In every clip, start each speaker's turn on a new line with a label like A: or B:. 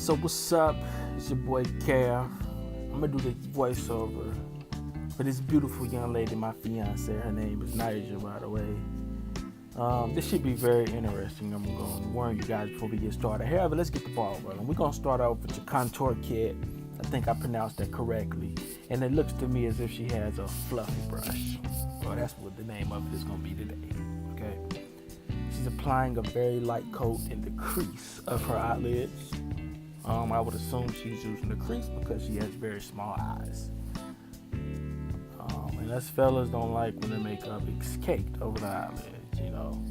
A: So what's up? It's your boy Kev. I'm gonna do the voiceover for this beautiful young lady, my fiance. Her name is Nigel, by the way. This should be very interesting. I'm gonna warn you guys before we get started. However, let's get the ball rolling. We're gonna start off with your contour kit. I think I pronounced that correctly. And it looks to me as if she has a fluffy brush. Well, that's what the name of it is gonna be today. Okay. She's applying a very light coat in the crease of her eyelids. I would assume she's using the crease because she has very small eyes. And us fellas don't like when the makeup is caked over the eyelids, you know.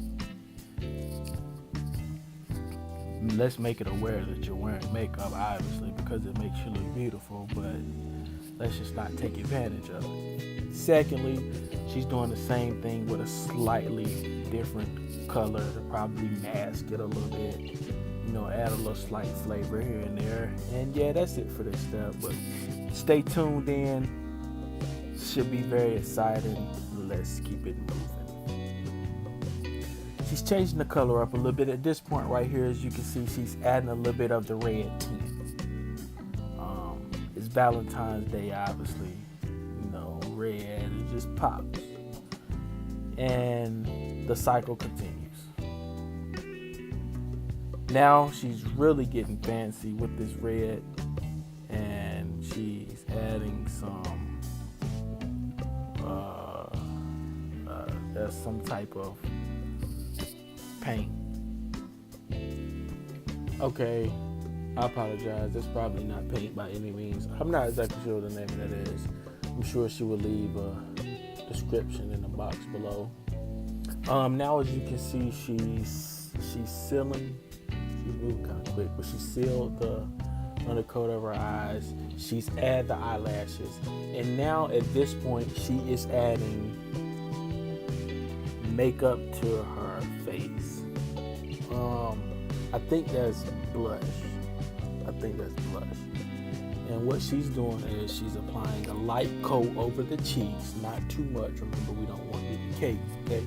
A: Let's make it aware that you're wearing makeup, obviously, because it makes you look beautiful, but let's just not take advantage of it. Secondly, she's doing the same thing with a slightly different color to probably mask it a little bit. You know, add a little slight flavor here and there. And yeah, that's it for this step. But stay tuned in. Should be very exciting. Let's keep it moving. She's changing the color up a little bit. At this point right here, as you can see, she's adding a little bit of the red tint. It's Valentine's Day, obviously. You know, red, it just pops. And the cycle continues. Now she's really getting fancy with this red, and she's adding some type of paint. Okay, I apologize. That's probably not paint by any means. I'm not exactly sure what the name of that is. I'm sure she will leave a description in the box below. Now as you can see, she's sealing. She's moving kind of quick, but she sealed the undercoat of her eyes. She's added the eyelashes, and now at this point, she is adding makeup to her face. I think that's blush. And what she's doing is she's applying a light coat over the cheeks, not too much. Remember, we don't want it to cake. Okay,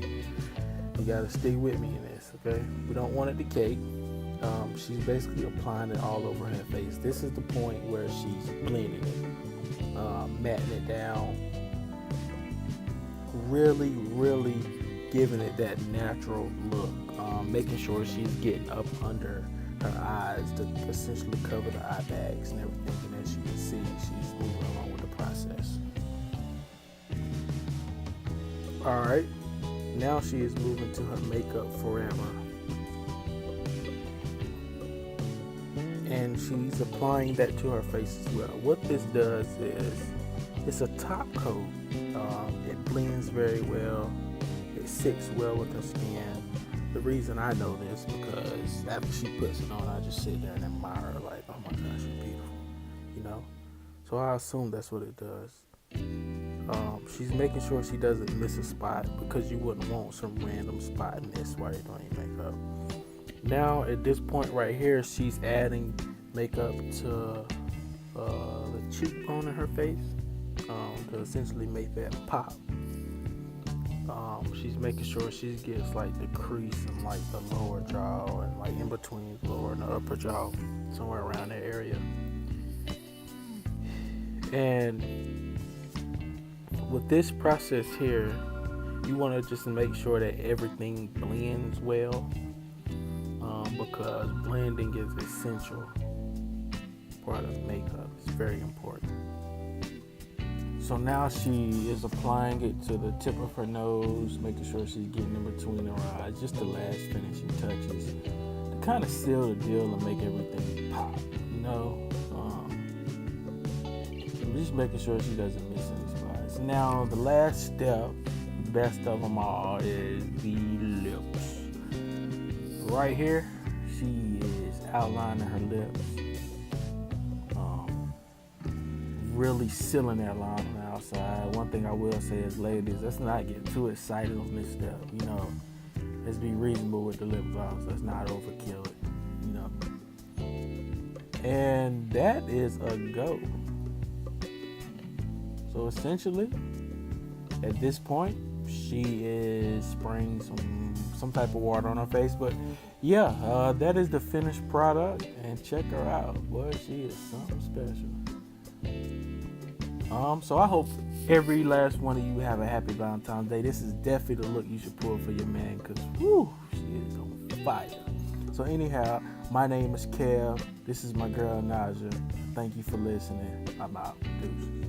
A: you gotta stay with me in this. Okay, we don't want it to cake. She's basically applying it all over her face. This is the point where she's blending it, matting it down, really giving it that natural look, making sure she's getting up under her eyes to essentially cover the eye bags and everything. And as you can see, she's moving along with the process. All right, now she is moving to her makeup forever. And she's applying that to her face as well. What this does is, it's a top coat. It blends very well. It sits well with her skin. The reason I know this because after she puts it on, I just sit there and admire her like, oh my gosh, she's beautiful. You know? So I assume that's what it does. She's making sure she doesn't miss a spot because you wouldn't want some random spot miss while you're doing your makeup. Now at this point right here, she's adding makeup to the cheekbone in her face to essentially make that pop. She's making sure she gets like the crease and like the lower jaw and like in between the lower and the upper jaw, somewhere around that area. And with this process here, you want to just make sure that everything blends well. Because blending is an essential part of makeup. It's very important. So now she is applying it to the tip of her nose, making sure she's getting in between her eyes, just the last finishing touches to kind of seal the deal and make everything pop, you know? Just making sure she doesn't miss any spots. Now the last step, best of them all, is the lips. Right here, she is outlining her lips, really sealing that line on the outside. One thing I will say is, ladies, let's not get too excited on this step. You know, let's be reasonable with the lip gloss. Let's not overkill it. You know, and that is a go. So essentially, at this point, she is spraying some type of water on her face. But yeah, that is the finished product, and check her out. Boy, she is something special. So I hope every last one of you have a happy Valentine's Day. This is definitely the look you should pull for your man, because she is on fire. So anyhow, my name is Kev. This is my girl Naja. Thank you for listening. I'm out. Deuces.